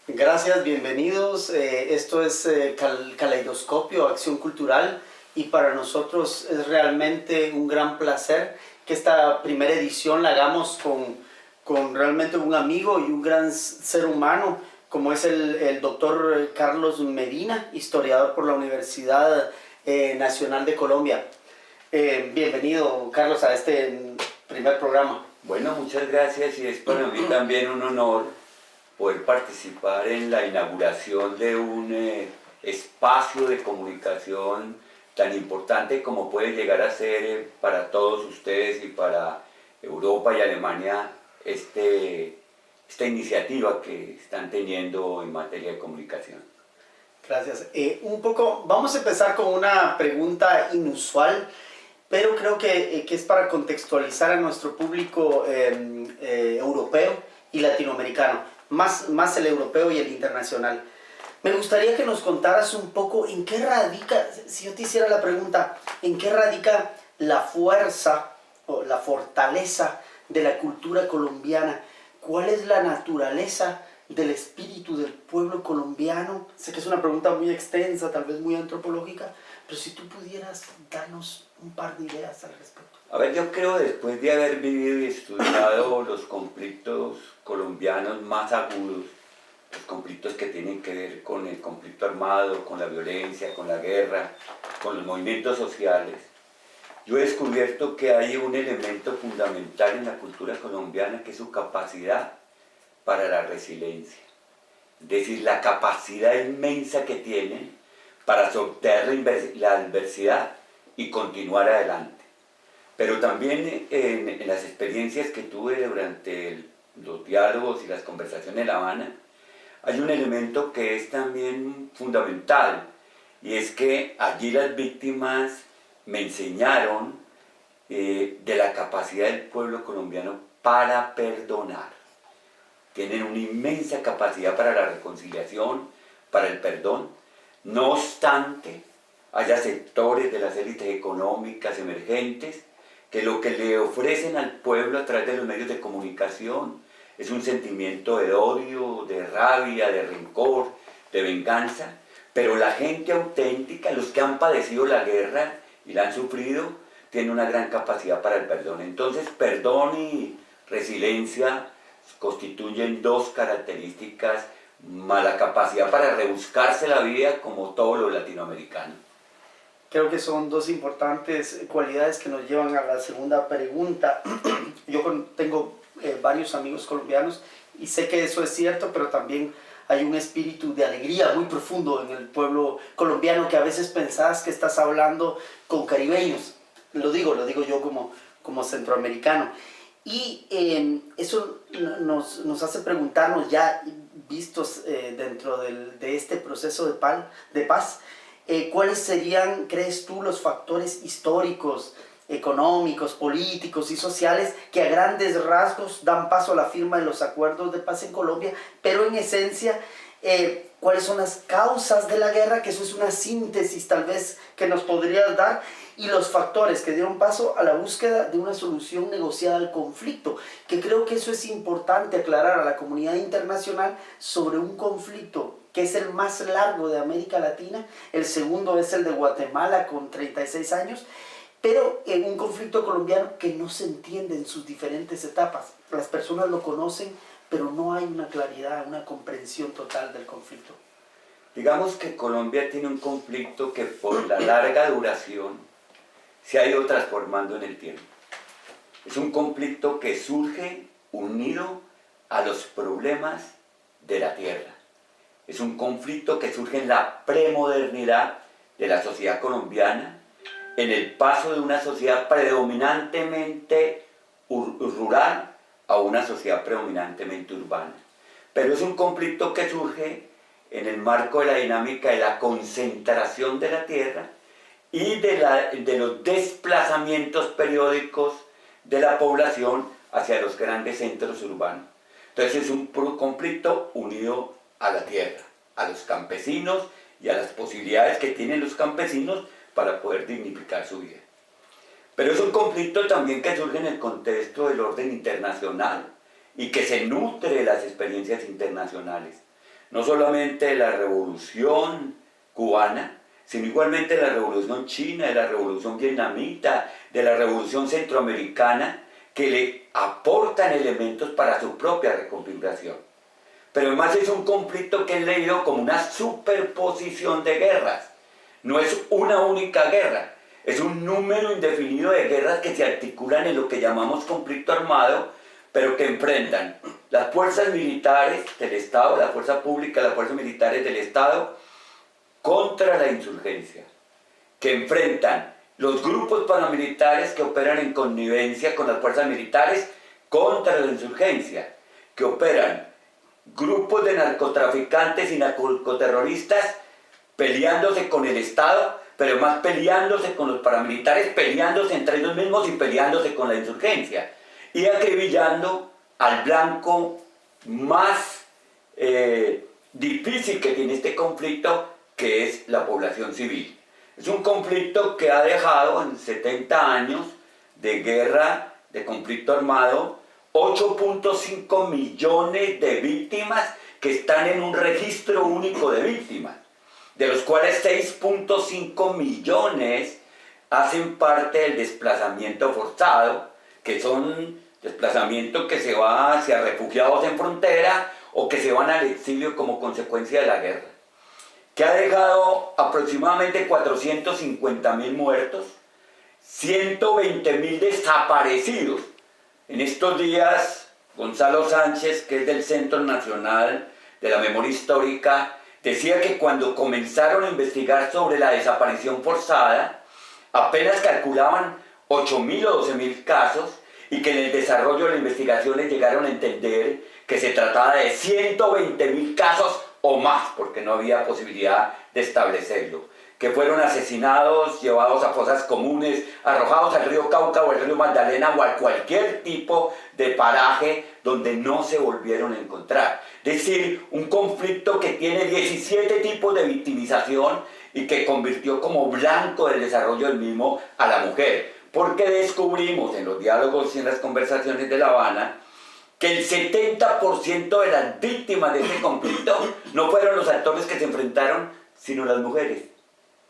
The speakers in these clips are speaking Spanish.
Gracias, bienvenidos. Esto es Caleidoscopio, Acción Cultural, y para nosotros es realmente un gran placer que esta primera edición la hagamos con realmente un amigo y un gran ser humano, como es el doctor Carlos Medina, historiador por la Universidad Nacional de Colombia. Bienvenido, Carlos, a este primer programa. Bueno, muchas gracias, y es para mí también un honor poder participar en la inauguración de un espacio de comunicación tan importante como puede llegar a ser para todos ustedes y para Europa y Alemania esta iniciativa que están teniendo en materia de comunicación. Gracias. Vamos a empezar con una pregunta inusual, pero creo que es para contextualizar a nuestro público europeo y latinoamericano, más el europeo y el internacional. Me gustaría que nos contaras un poco en qué radica, si yo te hiciera la pregunta, en qué radica la fuerza o la fortaleza de la cultura colombiana. ¿Cuál es la naturaleza del espíritu del pueblo colombiano? Sé que es una pregunta muy extensa, tal vez muy antropológica, pero si tú pudieras darnos un par de ideas al respecto. A ver, yo creo, después de haber vivido y estudiado los conflictos colombianos más agudos, los conflictos que tienen que ver con el conflicto armado, con la violencia, con la guerra, con los movimientos sociales, yo he descubierto que hay un elemento fundamental en la cultura colombiana, que es su capacidad para la resiliencia. Es decir, la capacidad inmensa que tienen para sortear la adversidad y continuar adelante. Pero también en las experiencias que tuve durante los diálogos y las conversaciones en La Habana, hay un elemento que es también fundamental, y es que allí las víctimas me enseñaron de la capacidad del pueblo colombiano para perdonar. Tienen una inmensa capacidad para la reconciliación, para el perdón. No obstante, haya sectores de las élites económicas emergentes que lo que le ofrecen al pueblo a través de los medios de comunicación es un sentimiento de odio, de rabia, de rencor, de venganza, pero la gente auténtica, los que han padecido la guerra y la han sufrido, tienen una gran capacidad para el perdón. Entonces, perdón y resiliencia constituyen dos características, más la capacidad para rebuscarse la vida como todos los latinoamericanos. Creo que son dos importantes cualidades que nos llevan a la segunda pregunta. Yo tengo varios amigos colombianos y sé que eso es cierto, pero también hay un espíritu de alegría muy profundo en el pueblo colombiano, que a veces pensás que estás hablando con caribeños. Lo digo yo como centroamericano. Y eso nos hace preguntarnos, ya vistos dentro de este proceso de paz, ¿cuáles serían, crees tú, los factores históricos, económicos, políticos y sociales que a grandes rasgos dan paso a la firma de los acuerdos de paz en Colombia? Pero en esencia, ¿cuáles son las causas de la guerra? Que eso es una síntesis tal vez que nos podrías dar. Y los factores que dieron paso a la búsqueda de una solución negociada al conflicto, que creo que eso es importante aclarar a la comunidad internacional sobre un conflicto que es el más largo de América Latina. El segundo es el de Guatemala, con 36 años, pero en un conflicto colombiano que no se entiende en sus diferentes etapas. Las personas lo conocen, pero no hay una claridad, una comprensión total del conflicto. Digamos que Colombia tiene un conflicto que por la larga duración se ha ido transformando en el tiempo. Es un conflicto que surge unido a los problemas de la tierra. Es un conflicto que surge en la premodernidad de la sociedad colombiana, en el paso de una sociedad predominantemente rural a una sociedad predominantemente urbana. Pero es un conflicto que surge en el marco de la dinámica de la concentración de la tierra y de los desplazamientos periódicos de la población hacia los grandes centros urbanos. Entonces es un conflicto unido a la tierra, a los campesinos y a las posibilidades que tienen los campesinos para poder dignificar su vida. Pero es un conflicto también que surge en el contexto del orden internacional y que se nutre de las experiencias internacionales. no solamente de la revolución cubana, sino igualmente de la revolución china, de la revolución vietnamita, de la revolución centroamericana, que le aportan elementos para su propia reconfiguración. Pero además es un conflicto que es leído como una superposición de guerras. No es una única guerra, es un número indefinido de guerras que se articulan en lo que llamamos conflicto armado, pero que enfrentan las fuerzas militares del Estado, la fuerza pública, las fuerzas militares del Estado, contra la insurgencia, que enfrentan los grupos paramilitares que operan en connivencia con las fuerzas militares contra la insurgencia, que operan grupos de narcotraficantes y narcoterroristas peleándose con el Estado, pero más peleándose con los paramilitares, peleándose entre ellos mismos y peleándose con la insurgencia, y acribillando al blanco más difícil que tiene este conflicto, que es la población civil. Es un conflicto que ha dejado en 70 años de guerra, de conflicto armado, 8.5 millones de víctimas que están en un registro único de víctimas, de los cuales 6.5 millones hacen parte del desplazamiento forzado, que son desplazamientos que se va hacia refugiados en frontera o que se van al exilio como consecuencia de la guerra, que ha dejado aproximadamente 450.000 muertos, 120.000 desaparecidos. En estos días, Gonzalo Sánchez, que es del Centro Nacional de la Memoria Histórica, decía que cuando comenzaron a investigar sobre la desaparición forzada, apenas calculaban 8.000 o 12.000 casos, y que en el desarrollo de las investigaciones llegaron a entender que se trataba de 120.000 casos o más, porque no había posibilidad de establecerlo, que fueron asesinados, llevados a fosas comunes, arrojados al río Cauca o al río Magdalena o a cualquier tipo de paraje donde no se volvieron a encontrar. Es decir, un conflicto que tiene 17 tipos de victimización y que convirtió como blanco del desarrollo del mismo a la mujer. Porque descubrimos en los diálogos y en las conversaciones de La Habana que el 70% de las víctimas de este conflicto no fueron los actores que se enfrentaron, sino las mujeres.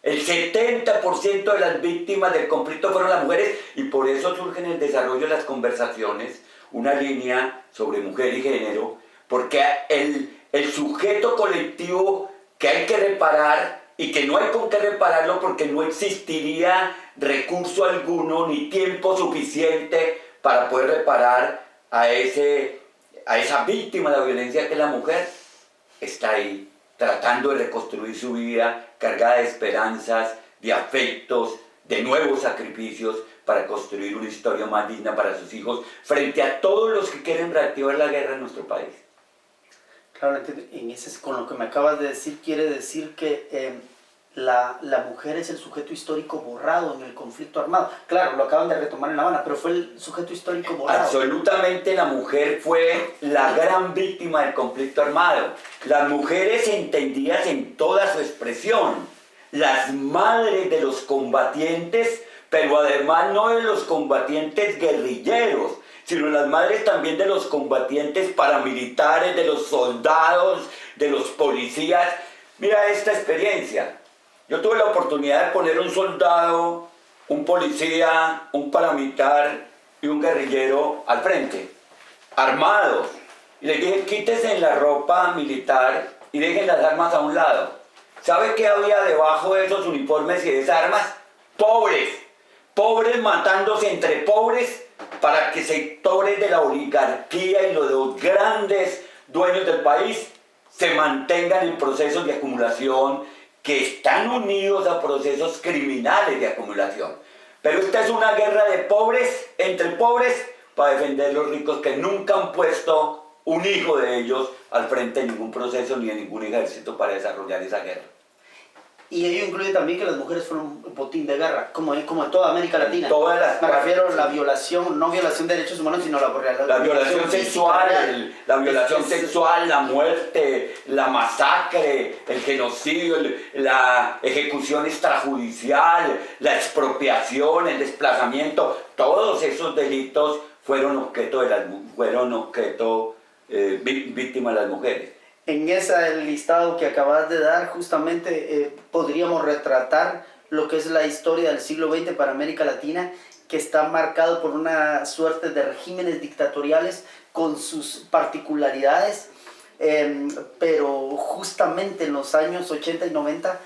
El 70% de las víctimas del conflicto fueron las mujeres, y por eso surge en el desarrollo de las conversaciones una línea sobre mujer y género, porque el sujeto colectivo que hay que reparar y que no hay con qué repararlo porque no existiría recurso alguno ni tiempo suficiente para poder reparar a esa víctima de la violencia que es la mujer, está ahí tratando de reconstruir su vida cargada de esperanzas, de afectos, de nuevos sacrificios para construir una historia más digna para sus hijos frente a todos los que quieren reactivar la guerra en nuestro país. Claro, con lo que me acabas de decir, quiere decir que la mujer es el sujeto histórico borrado en el conflicto armado. Claro, lo acaban de retomar en La Habana, pero fue el sujeto histórico borrado. Absolutamente, la mujer fue la gran víctima del conflicto armado. Las mujeres entendidas en toda su expresión, las madres de los combatientes, pero además no de los combatientes guerrilleros, sino las madres también de los combatientes paramilitares, de los soldados, de los policías. Mira esta experiencia. Yo tuve la oportunidad de poner un soldado, un policía, un paramilitar y un guerrillero al frente, armados. Y les dije, quítense en la ropa militar y dejen las armas a un lado. ¿Sabe qué había debajo de esos uniformes y de esas armas? Pobres. Pobres matándose entre pobres para que sectores de la oligarquía y los grandes dueños del país se mantengan en procesos de acumulación que están unidos a procesos criminales de acumulación. Pero esta es una guerra de pobres entre pobres para defender los ricos que nunca han puesto un hijo de ellos al frente de ningún proceso ni de ningún ejército para desarrollar esa guerra. Y ello incluye también que las mujeres fueron un botín de guerra, como en toda América Latina. Me refiero a la violación, no violación de derechos humanos, sino la violación sexual, la violación sexual, la muerte, la masacre, el genocidio, la ejecución extrajudicial, la expropiación, el desplazamiento, todos esos delitos fueron víctimas de las mujeres. En ese listado que acabas de dar, justamente podríamos retratar lo que es la historia del siglo XX para América Latina, que está marcado por una suerte de regímenes dictatoriales con sus particularidades, pero justamente en los años 80 y 90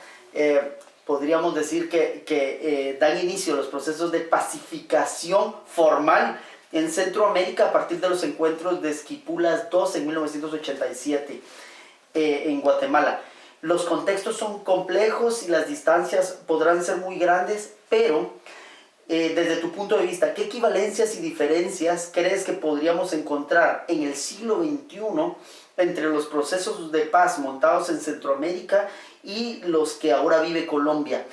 podríamos decir que dan inicio los procesos de pacificación formal en Centroamérica a partir de los encuentros de Esquipulas II en 1987 en Guatemala. Los contextos son complejos y las distancias podrán ser muy grandes, pero desde tu punto de vista, ¿qué equivalencias y diferencias crees que podríamos encontrar en el siglo XXI entre los procesos de paz montados en Centroamérica y los que ahora vive Colombia?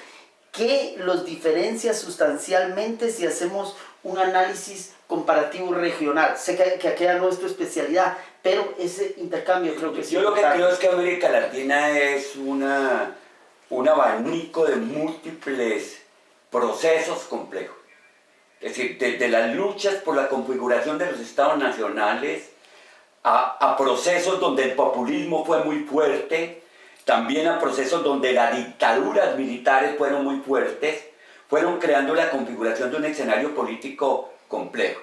¿Qué los diferencia sustancialmente si hacemos un análisis comparativo regional? Sé que aquella no es tu especialidad, pero ese intercambio creo que es Yo importante. lo que creo es que América Latina es un abanico de múltiples procesos complejos. Es decir, desde las luchas por la configuración de los estados nacionales a procesos donde el populismo fue muy fuerte, también a procesos donde las dictaduras militares fueron muy fuertes, fueron creando la configuración de un escenario político complejo.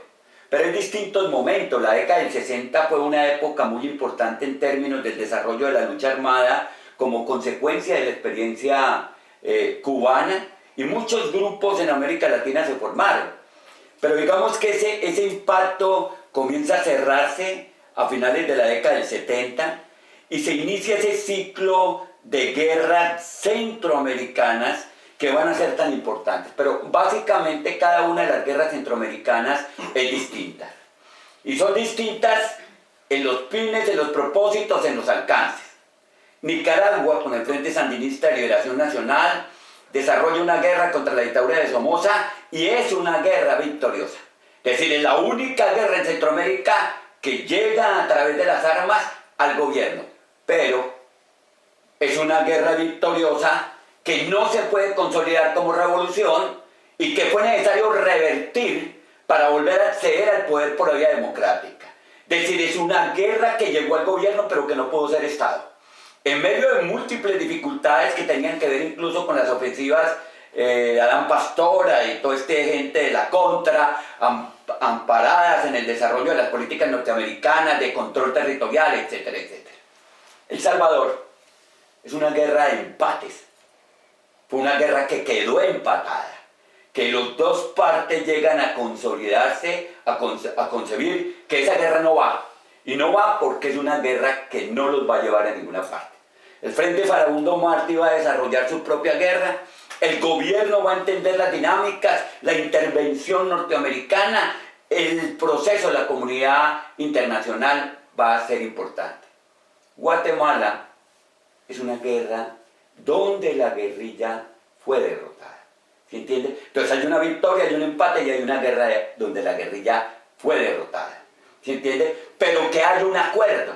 Pero en distintos momentos, la década del 60 fue una época muy importante en términos del desarrollo de la lucha armada como consecuencia de la experiencia cubana, y muchos grupos en América Latina se formaron. Pero digamos que ese impacto comienza a cerrarse a finales de la década del 70 y se inicia ese ciclo de guerras centroamericanas que van a ser tan importantes. Pero básicamente cada una de las guerras centroamericanas es distinta. Y son distintas en los fines, en los propósitos, en los alcances. Nicaragua, con el Frente Sandinista de Liberación Nacional, desarrolla una guerra contra la dictadura de Somoza y es una guerra victoriosa. Es decir, es la única guerra en Centroamérica que llega a través de las armas al gobierno. Pero es una guerra victoriosa que no se puede consolidar como revolución y que fue necesario revertir para volver a acceder al poder por la vía democrática. Es decir, es una guerra que llegó al gobierno pero que no pudo ser Estado. En medio de múltiples dificultades que tenían que ver incluso con las ofensivas de Adán Pastora y toda esta gente de la contra, amparadas en el desarrollo de las políticas norteamericanas, de control territorial, etcétera, etcétera. El Salvador es una guerra de empates. Fue una guerra que quedó empatada, que las dos partes llegan a consolidarse, a concebir que esa guerra no va. Y no va porque es una guerra que no los va a llevar a ninguna parte. El Frente Farabundo Martí va a desarrollar su propia guerra, el gobierno va a entender las dinámicas, la intervención norteamericana, el proceso de la comunidad internacional va a ser importante. Guatemala es una guerra donde la guerrilla fue derrotada. ¿Se entiende? Entonces hay una victoria, hay un empate y hay una guerra donde la guerrilla fue derrotada. ¿Se entiende? Pero que hay un acuerdo.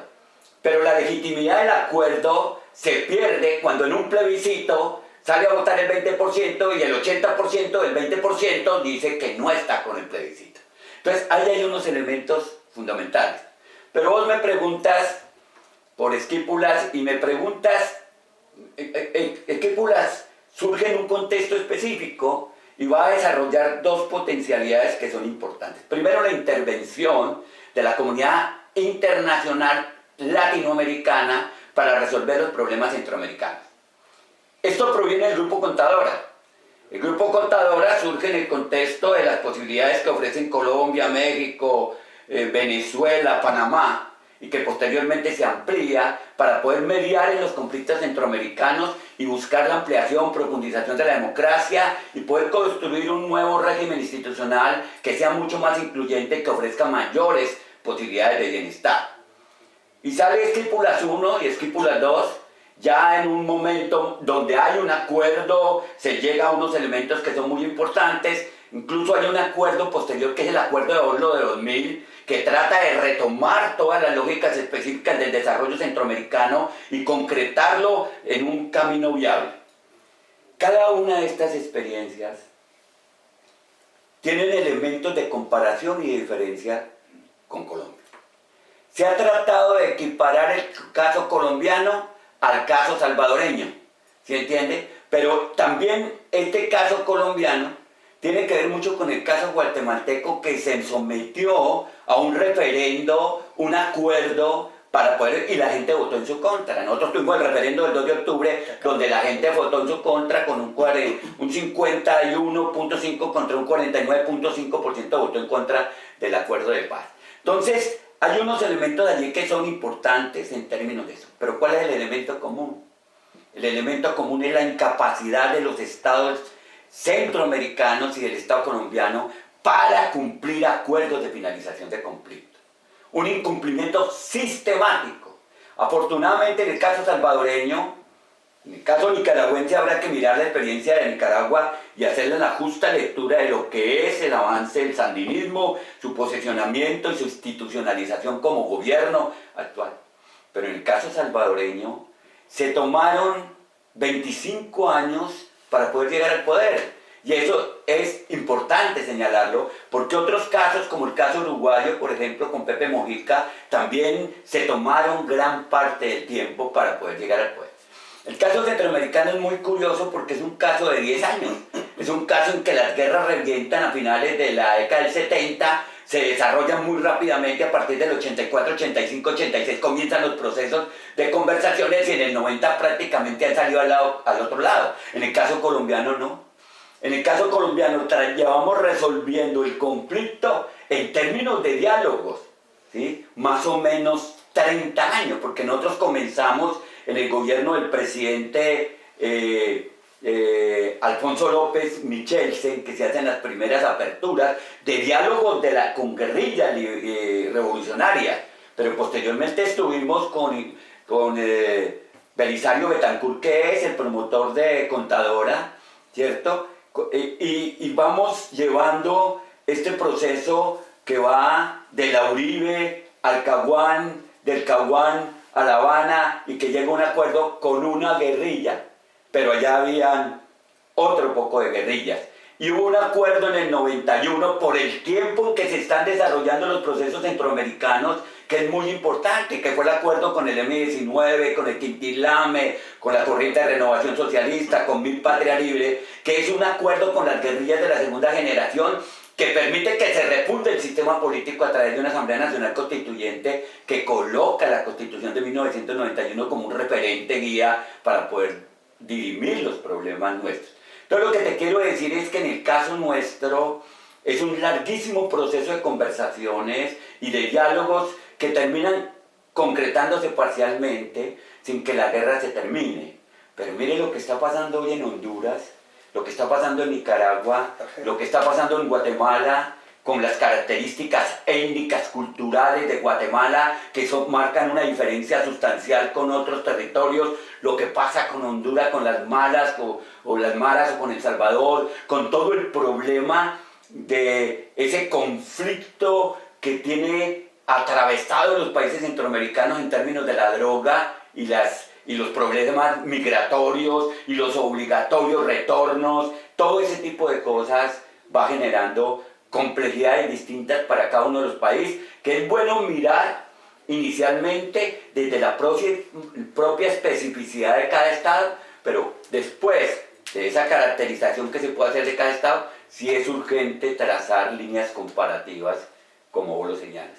Pero la legitimidad del acuerdo se pierde cuando en un plebiscito sale a votar el 20% y el 80% del 20% dice que no está con el plebiscito. Entonces ahí hay unos elementos fundamentales. Pero vos me preguntas por Esquipulas y me preguntas, Esquipulas surge en un contexto específico y va a desarrollar dos potencialidades que son importantes. Primero, la intervención de la comunidad internacional latinoamericana para resolver los problemas centroamericanos. Esto proviene del Grupo Contadora. El Grupo Contadora surge en el contexto de las posibilidades que ofrecen Colombia, México, Venezuela, Panamá, y que posteriormente se amplía para poder mediar en los conflictos centroamericanos y buscar la ampliación, profundización de la democracia y poder construir un nuevo régimen institucional que sea mucho más incluyente y que ofrezca mayores posibilidades de bienestar. Y sale Esquipulas I y Esquipulas II, ya en un momento donde hay un acuerdo, se llega a unos elementos que son muy importantes, incluso hay un acuerdo posterior que es el Acuerdo de Oslo de 2000, que trata de retomar todas las lógicas específicas del desarrollo centroamericano y concretarlo en un camino viable. Cada una de estas experiencias tienen elementos de comparación y de diferencia con Colombia. se ha tratado de equiparar el caso colombiano al caso salvadoreño, ¿sí entiende? Pero también este caso colombiano tiene que ver mucho con el caso guatemalteco, que se sometió a un referendo, un acuerdo para poder, y la gente votó en su contra. Nosotros tuvimos el referendo del 2 de octubre, donde la gente votó en su contra con un 51.5 contra un 49.5% votó en contra del acuerdo de paz. Entonces, hay unos elementos allí que son importantes en términos de eso. Pero ¿cuál es el elemento común? El elemento común es la incapacidad de los estados centroamericanos y del Estado colombiano para cumplir acuerdos de finalización de conflicto. Un incumplimiento sistemático. Afortunadamente, en el caso salvadoreño, en el caso nicaragüense, habrá que mirar la experiencia de Nicaragua y hacerle la justa lectura de lo que es el avance del sandinismo, su posicionamiento y su institucionalización como gobierno actual. Pero en el caso salvadoreño, se tomaron 25 años para poder llegar al poder. Y eso es importante señalarlo, porque otros casos, como el caso uruguayo, por ejemplo, con Pepe Mujica, también se tomaron gran parte del tiempo para poder llegar al poder. El caso centroamericano es muy curioso porque es un caso de 10 años. Es un caso en que las guerras revientan a finales de la década del 70, se desarrollan muy rápidamente a partir del 84, 85, 86, comienzan los procesos de conversaciones y en el 90 prácticamente han salido al otro lado. En el caso colombiano no. En el caso colombiano llevamos resolviendo el conflicto en términos de diálogos, ¿sí? Más o menos 30 años, porque nosotros comenzamos en el gobierno del presidente Alfonso López Michelsen, que se hacen las primeras aperturas de diálogos con guerrillas revolucionarias, pero posteriormente estuvimos con Belisario Betancourt, que es el promotor de Contadora, ¿cierto? Y vamos llevando este proceso que va de la Uribe al Caguán, del Caguán a La Habana, y que llega a un acuerdo con una guerrilla, pero allá habían otro poco de guerrillas. Y hubo un acuerdo en el 91 por el tiempo en que se están desarrollando los procesos centroamericanos, que es muy importante, que fue el acuerdo con el M-19, con el Quintilame, con la Corriente de Renovación Socialista, con Mi Patria Libre, que es un acuerdo con las guerrillas de la segunda generación, que permite que se refunde el sistema político a través de una Asamblea Nacional Constituyente que coloca la Constitución de 1991 como un referente guía para poder dirimir los problemas nuestros. Entonces lo que te quiero decir es que en el caso nuestro es un larguísimo proceso de conversaciones y de diálogos que terminan concretándose parcialmente sin que la guerra se termine. Pero mire lo que está pasando hoy en Honduras, lo que está pasando en Nicaragua, lo que está pasando en Guatemala, con las características étnicas, culturales de Guatemala, que marcan una diferencia sustancial con otros territorios, lo que pasa con Honduras, con las malas o las maras o con El Salvador, con todo el problema de ese conflicto que tiene atravesado los países centroamericanos en términos de la droga y los problemas migratorios y los obligatorios retornos, todo ese tipo de cosas va generando complejidades distintas para cada uno de los países, que es bueno mirar inicialmente desde la propia especificidad de cada estado, pero después de esa caracterización que se puede hacer de cada estado, sí es urgente trazar líneas comparativas como vos lo señalas.